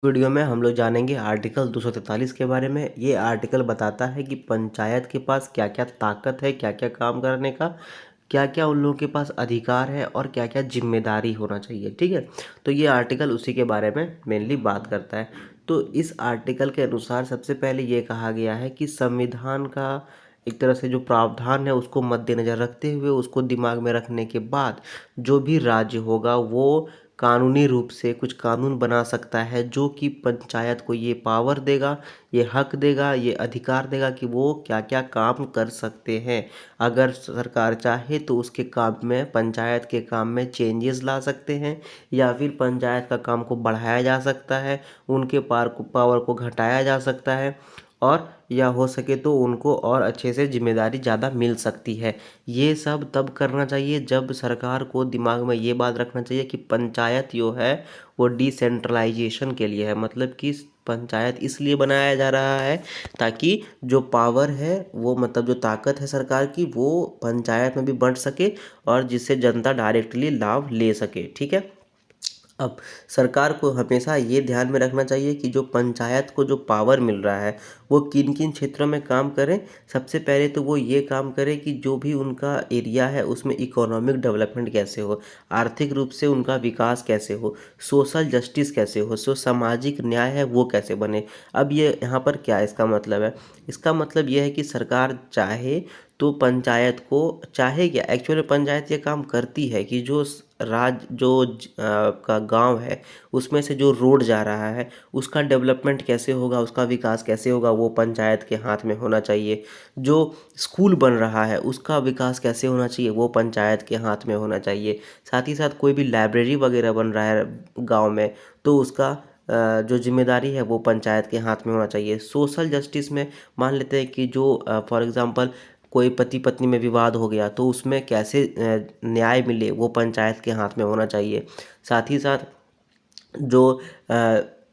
Video में हम लोग जानेंगे आर्टिकल 243 के बारे में। ये आर्टिकल बताता है कि पंचायत के पास क्या क्या ताकत है, क्या क्या काम करने का, क्या क्या उन लोगों के पास अधिकार है और क्या क्या जिम्मेदारी होना चाहिए। ठीक है, तो ये आर्टिकल उसी के बारे में मेनली बात करता है। तो इस आर्टिकल के अनुसार सबसे पहले ये कहा गया है कि संविधान का एक तरह से जो प्रावधान है उसको मद्देनज़र रखते हुए, उसको दिमाग में रखने के बाद जो भी राज्य होगा वो कानूनी रूप से कुछ कानून बना सकता है जो कि पंचायत को ये पावर देगा, ये हक देगा, ये अधिकार देगा कि वो क्या क्या काम कर सकते हैं। अगर सरकार चाहे तो उसके काम में, पंचायत के काम में चेंजेस ला सकते हैं, या फिर पंचायत का काम को बढ़ाया जा सकता है, उनके पावर को घटाया जा सकता है, और या हो सके तो उनको और अच्छे से जिम्मेदारी ज़्यादा मिल सकती है। ये सब तब करना चाहिए जब सरकार को दिमाग में ये बात रखना चाहिए कि पंचायत जो है वो डिसेंट्रलाइजेशन के लिए है। मतलब कि पंचायत इसलिए बनाया जा रहा है ताकि जो पावर है वो, मतलब जो ताकत है सरकार की, वो पंचायत में भी बढ़ सके और जिससे जनता डायरेक्टली लाभ ले सके। ठीक है, अब सरकार को हमेशा ये ध्यान में रखना चाहिए कि जो पंचायत को जो पावर मिल रहा है वो किन किन क्षेत्रों में काम करें। सबसे पहले तो वो ये काम करे कि जो भी उनका एरिया है उसमें इकोनॉमिक डेवलपमेंट कैसे हो, आर्थिक रूप से उनका विकास कैसे हो, सोशल जस्टिस कैसे हो, सामाजिक न्याय है वो कैसे बने। अब ये यहाँ पर क्या इसका मतलब है? इसका मतलब ये है कि सरकार चाहे तो पंचायत को, चाहे क्या एक्चुअली पंचायत ये काम करती है कि जो का गांव है उसमें से जो रोड जा रहा है उसका डेवलपमेंट कैसे होगा, उसका विकास कैसे होगा, वो पंचायत के हाथ में होना चाहिए। जो स्कूल बन रहा है उसका विकास कैसे होना चाहिए, वो पंचायत के हाथ में होना चाहिए। साथ ही साथ कोई भी लाइब्रेरी वगैरह बन रहा है गांव में तो उसका जो जिम्मेदारी है वो पंचायत के हाथ में होना चाहिए। सोशल जस्टिस में मान लेते हैं कि जो फॉर एग्ज़ाम्पल कोई पति पत्नी में विवाद हो गया तो उसमें कैसे न्याय मिले वो पंचायत के हाथ में होना चाहिए। साथ ही साथ जो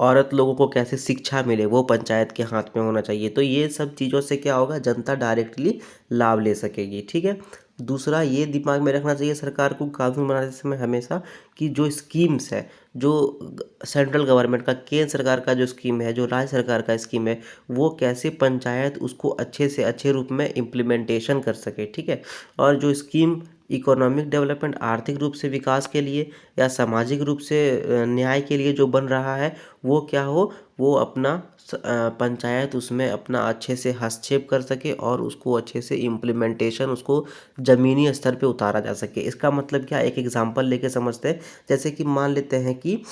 औरत लोगों को कैसे शिक्षा मिले वो पंचायत के हाथ में होना चाहिए। तो ये सब चीज़ों से क्या होगा, जनता डायरेक्टली लाभ ले सकेगी। ठीक है, दूसरा ये दिमाग में रखना चाहिए सरकार को कानून बनाते समय हमेशा कि जो स्कीम्स है, जो सेंट्रल गवर्नमेंट का, केंद्र सरकार का जो स्कीम है, जो राज्य सरकार का स्कीम है, वो कैसे पंचायत उसको अच्छे से अच्छे रूप में इम्प्लीमेंटेशन कर सके। ठीक है, और जो स्कीम इकोनॉमिक डेवलपमेंट, आर्थिक रूप से विकास के लिए या सामाजिक रूप से न्याय के लिए जो बन रहा है वो क्या हो, वो अपना पंचायत उसमें अपना अच्छे से हस्तक्षेप कर सके और उसको अच्छे से इम्प्लीमेंटेशन, उसको ज़मीनी स्तर पे उतारा जा सके। इसका मतलब क्या, एक एग्जांपल लेके समझते हैं। जैसे कि मान लेते हैं कि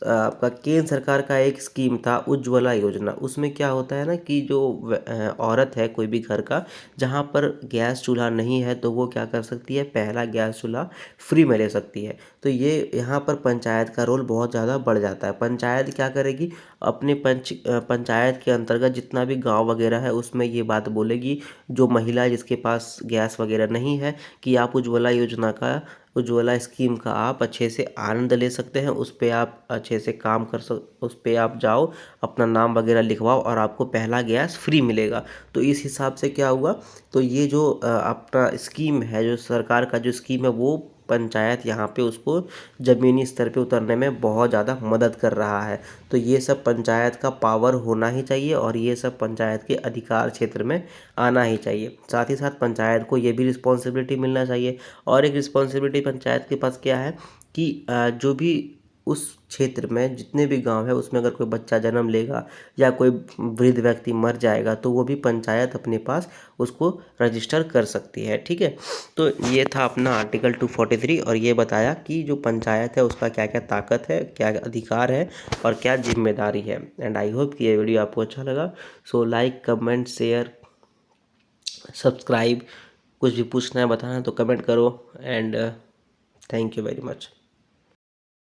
आपका केंद्र सरकार का एक स्कीम था उज्ज्वला योजना। उसमें क्या होता है ना कि जो औरत है कोई भी घर का, जहाँ पर गैस चूल्हा नहीं है तो वो क्या कर सकती है, पहला गैस चूल्हा फ्री में ले सकती है। तो ये यहाँ पर पंचायत का रोल बहुत ज़्यादा बढ़ जाता है। पंचायत क्या करेगी, अपने पंचायत के अंतर्गत जितना भी गांव वगैरह है उसमें ये बात बोलेगी जो महिला जिसके पास गैस वगैरह नहीं है कि आप उज्ज्वला योजना का, उज्ज्वला स्कीम का आप अच्छे से आनंद ले सकते हैं। उस पर आप अच्छे से काम कर सक, उस पर आप जाओ, अपना नाम वगैरह लिखवाओ और आपको पहला गैस फ्री मिलेगा। तो इस हिसाब से क्या हुआ, तो ये जो अपना स्कीम है, जो सरकार का जो स्कीम है, वो पंचायत यहाँ पे उसको ज़मीनी स्तर पे उतरने में बहुत ज़्यादा मदद कर रहा है। तो ये सब पंचायत का पावर होना ही चाहिए और ये सब पंचायत के अधिकार क्षेत्र में आना ही चाहिए। साथ ही साथ पंचायत को ये भी रिस्पॉन्सिबिलिटी मिलना चाहिए। और एक रिस्पॉन्सिबिलिटी पंचायत के पास क्या है कि जो भी उस क्षेत्र में जितने भी गांव है उसमें अगर कोई बच्चा जन्म लेगा या कोई वृद्ध व्यक्ति मर जाएगा तो वो भी पंचायत अपने पास उसको रजिस्टर कर सकती है। ठीक है, तो ये था अपना आर्टिकल 243 और ये बताया कि जो पंचायत है उसका क्या क्या ताकत है, क्या अधिकार है और क्या जिम्मेदारी है। एंड आई होप कि ये वीडियो आपको अच्छा लगा। So like, comment, share, subscribe, कुछ भी पूछना है बताना तो कमेंट करो। And thank you very much.